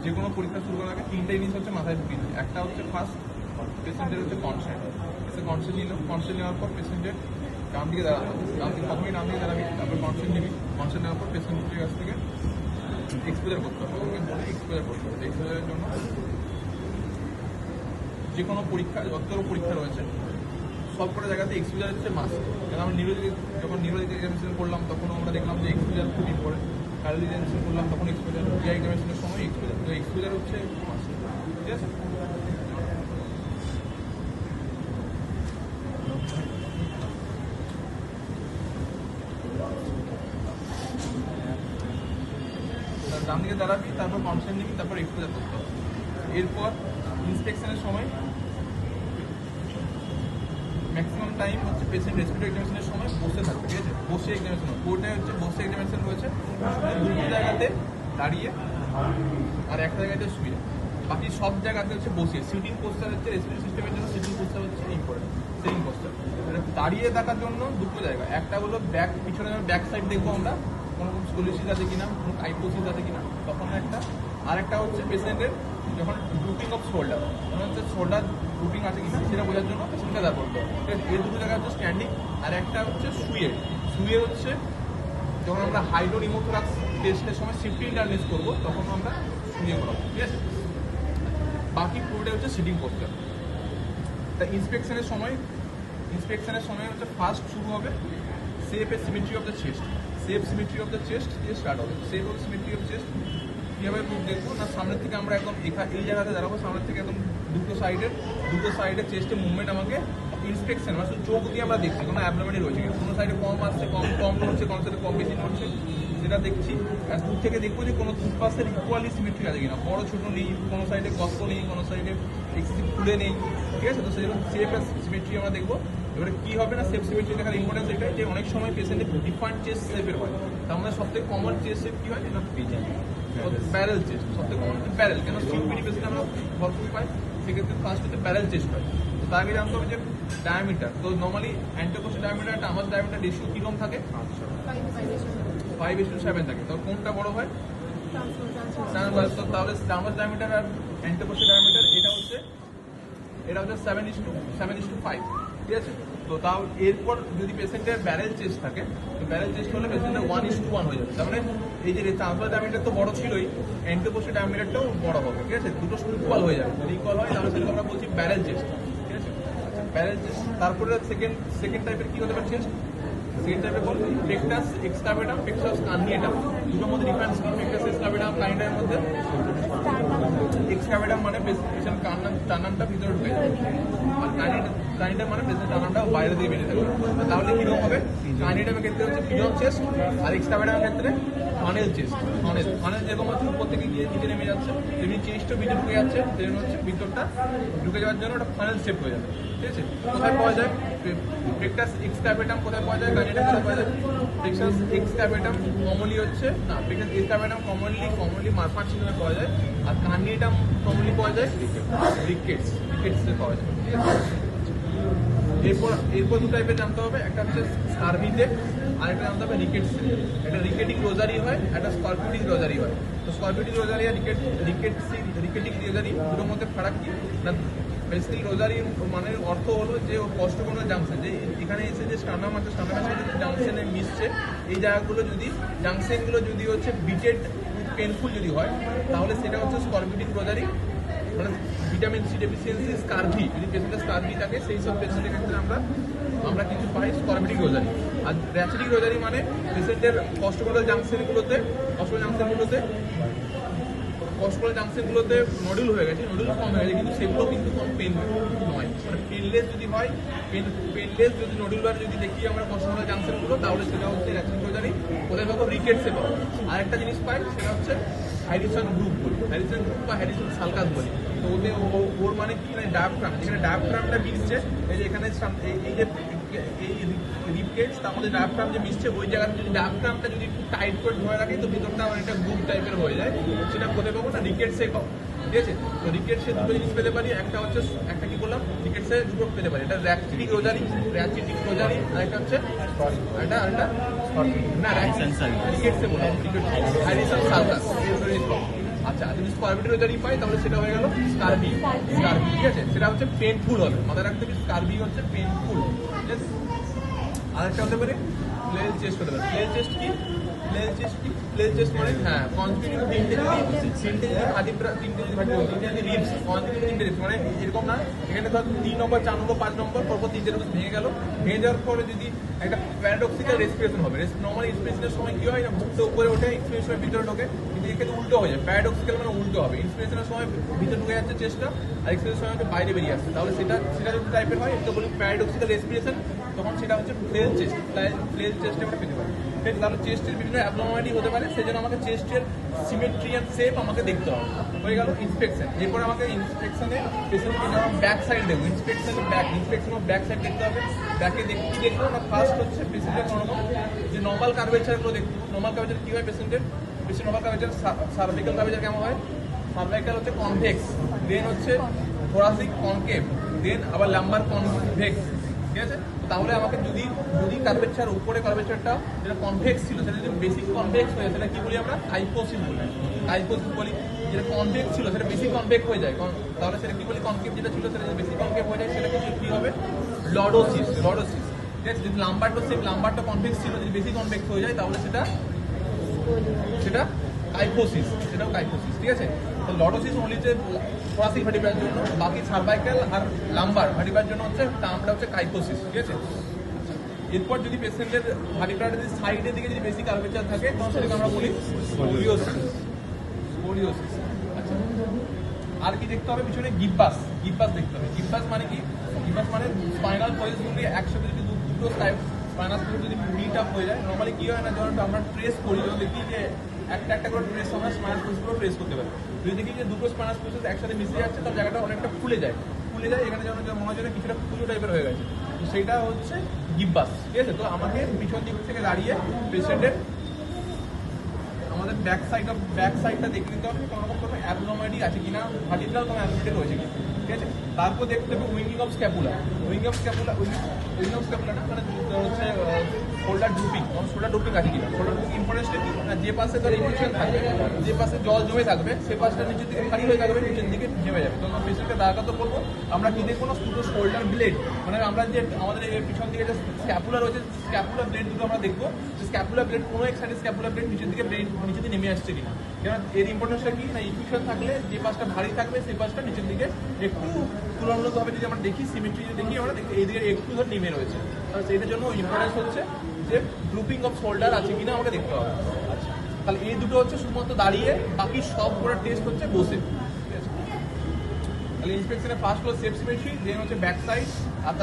যে কোনো পরীক্ষা শুরু করার আগে তিনটে জিনিস হচ্ছে মাথায় ঢুকিয়ে দিই। একটা হচ্ছে ফার্স্ট পেশেন্টের হচ্ছে কনসেন্ট। কনসেন্ট নিল, কনসেন্ট নেওয়ার পর পেশেন্টের ডান দিকে দাঁড়ানো, ডান দিকে প্রথমেই ডান দিকে দাঁড়াবি, তারপর কনসেন্ট নিবি। কনসেন্ট নেওয়ার পর পেশেন্টের কাছ থেকে এক্সপোজার করতে হবে, ওকে বলে এক্সপোজার করতে হবে। এক্সপোজারের জন্য যে কোনো পরীক্ষা, যতগুলো পরীক্ষা রয়েছে সব কটা জায়গাতে এক্সপোজার হচ্ছে মাস্ট। কারণ আমরা যখন নিউরোলজি এক্সামিনেশন করলাম তখন আমরা দেখলাম যে এক্সপোজার খুব ইম্পর্টেন্ট। কার্ডিওলজি এক্সামিনেশন করলাম তখন এক্সপোজার, জিআই এক্সামিনেশনের সময় এক্সপোজার, তো এক্সপোজার হচ্ছে মাস্ট। ঠিক আছে? ডান দিকে দাঁড়াবি, তারপর কনসেন্ট নিবি, তারপর এক্সপোজার করতে হবে। এরপর ইন্সপেকশনের সময় ম্যাক্সিমাম টাইম হচ্ছে পেশেন্ট রেসপিরেটরি এক্সামিনেশনের সময় বসে থাকবে। ঠিক আছে? বসে এক্সামিনেশন হয়, কোর্টে হচ্ছে বসে এক্সামিনেশন রয়েছে, দুটো জায়গাতে দাঁড়িয়ে আর একটা জায়গাতে শুয়ে। বাকি সব জায়গাতে হচ্ছে বসে। সিটিং পোস্টার হচ্ছে রেসপিরেটরি সিস্টেমের জন্য, সিটিং পোস্টার হচ্ছে ইম্পর্টেন্ট। সিটিং পোস্টার দাঁড়িয়ে থাকার জন্য দুটো জায়গা, একটা হলো ব্যাক, পিছনে ব্যাক সাইড দেখবো আমরা কোনো স্কোলিসিস আছে কিনা, কোনো কাইপোসিস আছে কিনা তখন একটা। আর একটা হচ্ছে পেশেন্টের যখন ড্রুপিং অফ শোল্ডার, মানে হচ্ছে শোল্ডার ড্রুপিং আছে কিনা সেটা বোঝার জন্য পেশেন্টকে দাঁড় করতে হবে। এই দুটো জায়গা হচ্ছে স্ট্যান্ডিং। আর একটা হচ্ছে শুয়ে। শুয়ে হচ্ছে যখন আমরা হাইড্রোনিমোথোরাক্স টেস্টের সময় সিফটি ইন্টারনেস করবো তখন আমরা শুয়ে করাবো। ঠিক আছে? বাকি পুরোটা হচ্ছে সিটিং পোস্টার। তা ইন্সপেকশনের সময় হচ্ছে ফার্স্ট শুরু হবে safe A symmetry of the chest. Safe symmetry of the chest দিয়ে স্টার্ট হবে। Safe of symmetry of chest কীভাবে দেখবো না, সামনের থেকে আমরা একদম এই জায়গাতে দাঁড়াবো, সামনের থেকে একদম দুটো সাইডে চেস্টে মুভমেন্ট আমাকে ইন্সপেকশন, মানে শুধু চোখ দিয়ে আমরা দেখছি কোনো অ্যাবনর্মালি রয়েছে কিনা, কোনো সাইডে কম আসছে, কম হচ্ছে, কোনো সাইডে কম বেশি হচ্ছে সেটা দেখছি। আর দূর থেকে দেখবো যে কোনো দু পাশের ইকুয়ালি সিমেট্রি আছে কিনা, বড় ছোটো নেই, কোনো সাইডে গর্ত নেই, কোনো সাইডে এক্সেসিভ খুলে নেই। ঠিক আছে? তো সেরকম সেফ সিমেট্রি আমরা দেখবো। এবারে কী হবে না, সেফ সিমেট্রি দেখার ইম্পর্টেন্স এটাই যে অনেক সময় পেশেন্টের ডিফারেন্ট চেস্ট শেপের হয়। তার মধ্যে সবথেকে কমন চেস্ট শেপ কী হয়, এটা প্যারেল চেস্ট সবথেকে কমন। প্যারেল কেন, সিউপিডি পেশেন্ট আমরা ভরপুর পাই, সেক্ষেত্রে ফার্স্ট হচ্ছে প্যারেল চেস্ট হয়। তো তার আগে জানতে হবে যে ডায়ামিটার। তো নর্মালি অ্যান্টোকোস্টাল ডায়ামিটার একটা আমার ডায়ামিটার রেশিও কীরকম থাকে, 5:7 থাকে। তো কোনটা বড় হয়, তাহলে ট্রান্সভার্স ডায়ামিটার আর অ্যান্টোকোস্টাল ডায়ামিটার এটা হচ্ছে 7:5। ঠিক আছে? তো তাও এরপর যদি পেশেন্টের ব্যারেল চেস্ট থাকে, তো ব্যারেল চেস্ট হলে পেশেন্টের 1:1 হয়ে যাবে। তার মানে এই যে ট্রান্সভার্স ডায়ামিটার তো বড় ছিলই, অ্যান্টোকোস্টাল ডায়ামিটারটাও বড় হবে। ঠিক আছে? দুটো ইকুয়াল হয়ে যাবে। যদি ইকুয়াল হয় তাহলে সেটা আমরা বলছি ব্যারেল চেস্ট। ঠিক আছে? Barrel chest. তারপরে সেকেন্ড টাইপের কী হতে পারে চেস্ট, সেকেন্ড টাইপের বলবো পেক্টাস এক্সক্যাভেটাম, পেক্টাস কার্নিয়েটাম। দুটোর মধ্যে ডিফারেন্স কি, পেক্টাস এক্সক্যাভেটাম কার্নিয়েটামের মধ্যে এক্সক্যাভেটাম মানে পেশেন্ট টার্নামটা ভিতরে ঢুকে যাবে, আর কার্নিয়েটাম মানে পেশেন্ট টার্নামটা বাইরে দিয়ে বেরিয়ে থাকবে। তাহলে কীরকম হবে, কার্নিয়েটামের ক্ষেত্রে হচ্ছে পিজন চেস্ট, আর এক্সক্যাভেটামের ক্ষেত্রে ফানেল চেস্ট। ফানেল যেরকম হচ্ছে উপর থেকে গিয়ে নিচে নেমে যাচ্ছে, তেমনি চেস্টও ভিতরে ঢুকে যাচ্ছে, তেমনি হচ্ছে ভিতরটা ঢুকে যাওয়ার জন্য ওটা ফানেল শেপ হয়ে যাবে। ঠিক আছে? কোথায় পাওয়া যায় পেক্টাস এক্সক্যাভেটাম, কোথায় পাওয়া যায় কার্নিয়েটাম, কোথায় পাওয়া যায় পেক্টাস এক্সক্যাভেটাম কমনলি হচ্ছে না, পেক্টাস এক্সক্যাভেটাম কমনলি মারফাট সিস্টেমে পাওয়া যায়, আর কার্নিয়েটাম কমনলি পাওয়া যায় রিকেটসে পাওয়া যায়। ঠিক আছে? এরপর দু টাইপের জানতে হবে, একটা হচ্ছে স্কারভিতে, আর একটা জানতে হবে রিকেটসে। একটা রিকেটিক রোজারি হয়, একটা স্করপিউটিক রোজারি হয়। তো স্করপিউটিক রোজারি আর রিকেটিক রোজারি দুটোর মধ্যে ফারাক কি না, বেসিক্যালি রোজারি মানে অর্থ হলো যে কষ্টকোণ জাংশন, যে এখানে এসে যে স্টার্নাম আছে, স্টার্নামের সাথে যে জাংশনে মিশছে, এই জায়গাগুলো যদি জাংশনগুলো যদি হচ্ছে বিটেড পেনফুল যদি হয় তাহলে সেটা হচ্ছে স্করপিউটিক রোজারি। মানে ভিটামিন সি ডেফিসিয়েন্সি, স্কারভি, যদি পেশেন্টের স্কারভি থাকে সেই সব পেশেন্টের ক্ষেত্রে আমরা কিছু পাই স্করপিউটিক রোজারি। আর র্যাচিটিক রোজারি মানে পেশেন্টের কষ্টকোণাল জাংশনগুলোতে নডুল হয়ে গেছে, নডুল কম হয়ে গেছে, কিন্তু সেগুলো কিন্তু কোনো পেন নয়। মানে পেনলেস যদি হয়, পেনলেস যদি নডুলবার যদি দেখি আমরা কষ্টকোণাল জাংশনগুলো, তাহলে সেটা হচ্ছে র্যাচিটিক রোজারি। কোথায় পাবো, রিকেটসে পাবো। আর একটা জিনিস পাই সেটা হচ্ছে হ্যারিসন গ্রুপ বলি, হ্যারিসন গ্রুপ বা হ্যারিসন সালকাস বলি। তো ওর মানে কি, মানে ডায়াফ্রাম, যেখানে ডায়াফ্রামটা মিশছে, এই যে এখানে এই যে এই রিপকেটস, তার মধ্যে ডায়াফ্রাম যে মিশছে, ওই জায়গাতে যদি ডায়াফ্রামটা যদি একটু টাইট করে ধরে রাখে তো ভিতরটা অনেকটা গ্রুপ টাইপের হয়ে যায়। সেটা কোথায় পাবো না, রিকেটসে পাবো। ঠিক আছে? তো রিকেটসে দুটো জিনিস পেতে পারি, একটা কি বললাম, রিকেটসে দুটো পেতে পারি, এটা র্যাচিটিক রোজারি, আর একটা হচ্ছে রিকেটসে বললাম, হ্যারিসন সালকাস। আচ্ছা, যদি স্করবিডি পাই তাহলে সেটা হয়ে গেল স্কারবি। স্কারবি, ঠিক আছে, সেটা হচ্ছে পেনফুল হবে, মাথায় রাখতে হবে স্কারবি হচ্ছে পেনফুল, ঠিক আছে। আরেকটা হতে পারে ফ্লেল চেস্ট হতে পারে। ফ্লেল চেস্ট কি? ফ্লেল চেস্ট কি? ফ্লেল চেস্ট মানে হ্যাঁ কনস্টিটিউটিভ তিনটে যদি রিবস কনস্টিটিউটিভ তিনটে রিবস মানে এরকম না, এখানে ধর 3 নম্বর 4 নম্বর 5 নম্বর পরপর তিনটে রিবস ভেঙে গেল, ভেঙে যাওয়ার পরে যদি একটা প্যারাডক্সিক্যাল রেসপিরেশন হবে। নর্মাল ইন্সপিরেশনের সময় কি হয় না, মুখটা উপরে ওঠে, এক্সপিরেশনের সময় ভিতরে ঢোকে, কিন্তু এক্ষেত্রে উল্টো হয়ে যায়। প্যারাডক্সিক্যাল মানে উল্টো হবে, ইন্সপিরেশনের সময় ভিতরে ঢুকে যাচ্ছে চেস্টটা, আর এক্সপিরেশনের সময় হচ্ছে বাইরে বেরিয়ে আসছে। তাহলে সেটা যদি টাইপের হয় এটা বলি প্যারাডক্সিক্যাল রেসপিরেশন, তখন সেটা হচ্ছে ফ্লেল চেস্ট। ফ্লেল চেস্টে আমরা পেতে পারি। তাহলে চেস্টের বিভিন্ন অ্যাবনর্মালিটি হতে পারে, সেই জন্য আমাকে চেস্টের সিমেট্রি অ্যান্ড শেপ আমাকে দেখতে হবে। হয়ে গেল ইন্সপেকশন। এরপর আমাকে ইন্সপেকশনে পেশেন্টকে যখন ব্যাক সাইড দেবো, ইন্সপেকশন অফ ব্যাক সাইড দেখতে হবে। ব্যাকে কি দেখবো না, ফার্স্ট হচ্ছে পেশেন্টের নর্মাল যে নর্মাল কার্ভেচারগুলো দেখবো। নর্মাল কার্ভেচার কী হয় পেশেন্টের নর্মাল কার্ভেচার, সার্ভিক্যাল কার্ভেচার কেমন হয়? সার্ভাইকাল হচ্ছে কনভেক্স, দেন হচ্ছে থোরাসিক কনকেভ, দেন আবার লাম্বার কনভেক্স, ঠিক আছে। তাহলে আমাকে যদি কার্ভেচার উপরে কার্ভেচারটা যেটা কনভেক্স ছিল সেটা যদি বেসিক কনভেক্স হয়ে যায়, সেটা কি বলি আমরা? কাইফোসিস বলি। কাইফোসিস বলি। যেটা কনভেক্স ছিল সেটা বেশি কনভেক্স হয়ে যায়, তাহলে সেটা কি বলি? কনকেভ যেটা ছিল সেটা যদি বেশি কনকেভ হয়ে যায় সেটা কি হবে? লর্ডোসিস। ঠিক আছে। যদি লাম্বারটা সেম লাম্বারটা কনভেক্স ছিল, যদি বেশি কনভেক্স হয়ে যায় তাহলে সেটা কাইফোসিস, সেটাও কাইফোসিস, ঠিক আছে। তো লর্ডোসিস অনলি যে থোরাসিক ভার্টিব্রার জন্য, বাকি সার্ভাইকাল আর লাম্বার ভার্টিব্রার জন্য হচ্ছে টার্মটা হচ্ছে কাইফোসিস, ঠিক আছে। এরপর যদি পেশেন্টের ভার্টিব্রার যদি সাইডের দিকে যদি বেশি কার্ভেচার থাকে তখন সেটাকে আমরা বলি স্কোলিওসিস। আচ্ছা, আর কি দেখতে হবে? পিছনে গিব্বাস দেখতে হবে। গিব্বাস মানে কি? গিব্বাস মানে স্পাইনাল কয়েলসগুলি একসাথে যদি দুটো স্পাইনাল কয়েল যদি মিট আপ হয়ে যায়, নর্মালি কি হয় না, যখন আমরা ট্রেস করি, যখন দেখি যে একটা করে ট্রেস আমরা স্পাইনাল কয়েলসগুলো ট্রেস করতে পারি। যদি দেখি যে দুটো স্পাইনাল কয়েল একসাথে মিশে যাচ্ছে, তার জায়গাটা অনেকটা ফুলে যায়, এখানে যেমন মনে হয় কিছুটা পুজো টাইপের হয়ে গেছে, তো সেটা হচ্ছে গিব্বাস, ঠিক আছে। তো আমাকে পিছন দিক থেকে দাঁড়িয়ে পেশেন্টের আমাদের ব্যাক সাইডটা দেখে নিতে হবে কোনো রকম কোনো অ্যাবনর্মালিটি আছে কিনা, ভার্টিব্রাল কোনো অ্যাবনর্মালিটি রয়েছে কিনা, ঠিক আছে। তারপর দেখতে হবে উইঙ্গিং অফ স্ক্যাপুলা না, মানে হচ্ছে শোল্ডার ড্রুপিং আছে কিনা। শোল্ডার ড্রুপিং ইম্পর্টেন্সটা কি না, যে পাশে তার ইনফেকশন থাকবে, যে পাশে জল জমে থাকবে, সে পাশটা নিচের দিকে খালি হয়ে থাকবে, নিচের দিকে নেমে যাবে। তো আমরা পেশেন্টকে দাঁড়াতে বলবো, আমরা কি দেখবো না, দুটো শোল্ডার ব্লেড, মানে আমরা যে আমাদের পিছন দিকে যে স্ক্যাপুলা রয়েছে, স্ক্যাপুলা ব্লেড দুটো আমরা দেখবো, যে স্ক্যাপুলা ব্লেড কোনো এক সাইডে স্ক্যাপুলা ব্লেড নিচের দিকে নেমে আসছে কিনা। কারণ এর ইম্পর্টেন্সটা কি না, ইনফেকশন থাকলে যে পাশটা ভারী থাকবে সেই পাশটা নিচের দিকে একটু তুলনামূলকভাবে যদি আমরা দেখি, সিমেট্রি যদি দেখি, আমরা দেখি এই দিকে একটু ধর নেমে রয়েছে। সেইটার জন্য ইম্পর্টেন্স হচ্ছে যে গ্রুপিং অফ শোল্ডার আছে কিনা আমাকে দেখতে হবে। আচ্ছা, তাহলে এই দুটো হচ্ছে শুধুমাত্র দাঁড়িয়ে, বাকি সব পুরো টেস্ট হচ্ছে বসে, ঠিক আছে। তাহলে ইন্সপেকশনে ফার্স্ট হলো সেফ সিমেট্রি, দেন হচ্ছে ব্যাক সাইড, আর